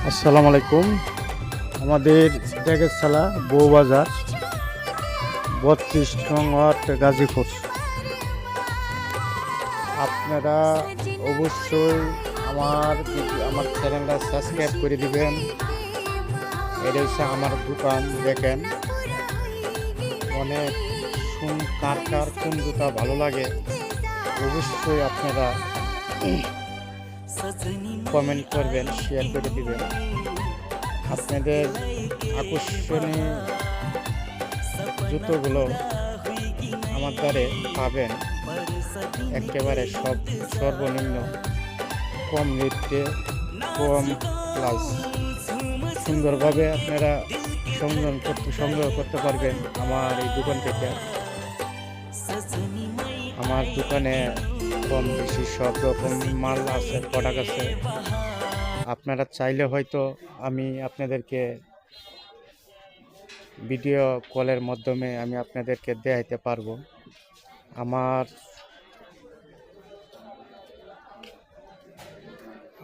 আসসালামু আলাইকুম। আমাদের ডেগেরসালা বউবাজার 32 নং ওয়ার্ড গাজীপুর। আপনারা অবশ্যই আমার চ্যানেলটা সাবস্ক্রাইব করে দিবেন। এটা হচ্ছে আমার দোকান। দেখেন অনেক কার কার কোন জুতা ভালো লাগে অবশ্যই আপনারা কমেন্ট করবেন, শেয়ার করে দিবেন। আপনাদের আকর্ষণীয় জুতোগুলো আমার দ্বারে পাবেন একেবারে সর্বনিম্ন কম রেটে, কম প্লাস সুন্দরভাবে আপনারা সংগ্রহ করতে পারবেন আমার এই দোকান থেকে। আমার দোকানে কম বেশি সব রকম মাল আছে, প্রোডাক্ট আছে। আপনারা চাইলে হয়তো আমি আপনাদেরকে ভিডিও কলের মাধ্যমে আমি আপনাদেরকে দেখাইতে পারবো।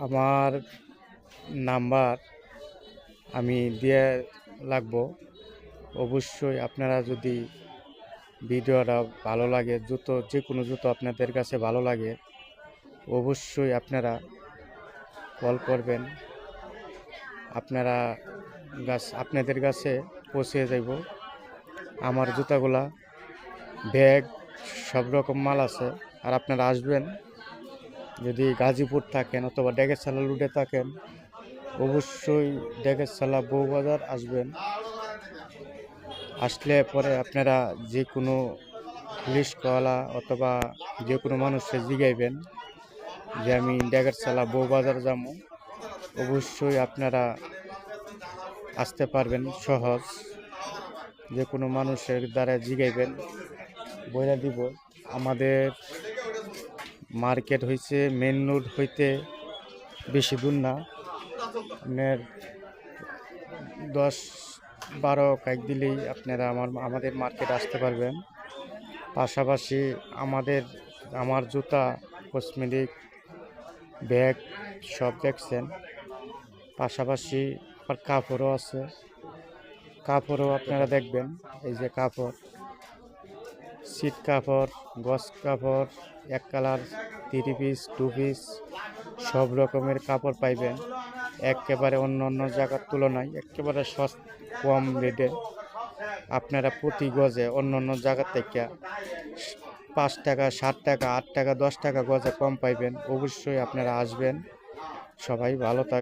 আমার নাম্বার আমি দিয়ে লাগবো। অবশ্যই আপনারা যদি ভিডিওটা ভালো লাগে, যে কোনো জুতো আপনাদের কাছে ভালো লাগে অবশ্যই আপনারা কল করবেন। আপনাদের কাছে পৌঁছে যাইব আমার জুতাগুলা, ব্যাগ, সব রকম মাল আছে। আর আপনারা আসবেন, যদি গাজীপুর থাকেন অথবা ডেগেরসালা রোডে থাকেন অবশ্যই ডেগেরসালা বউবাজার আসবেন। আসলে পরে আপনারা যে কোনো পুলিশওয়ালা অথবা যে কোনো মানুষকে জিগাইবেন যে আমি ডেগেরসালা বউবাজার যাবো। অবশ্যই আপনারা আসতে পারবেন সহজ। যে কোনো মানুষের দ্বারা জিগাইবেন, বইরা দিব। আমাদের মার্কেট হইছে মেন রোড হইতে বেশি দূর না, আপনার 10-12 কাইক দিলেই আপনারা আমাদের মার্কেট আসতে পারবেন। পাশাপাশি আমার জুতা, কসমেটিক, ব্যাগ সব দেখছেন। পাশাপাশি আবার কাপড়ও আছে, কাপড়ও আপনারা দেখবেন। এই যে কাপড়, সিট কাপড়, গস কাপড়, এক কালার, 3 পিস, 2 পিস সব রকমের কাপড় পাইবেন একেবারে অন্য জায়গার তুলনায় একেবারে কম রেটে। আপনারা প্রতি গজে অন্য জায়গার থেকে 5 টাকা, 7 টাকা, 8 টাকা, 10 টাকা গজে কম পাইবেন। অবশ্যই আপনারা আসবেন। সবাই ভালো থাকবেন।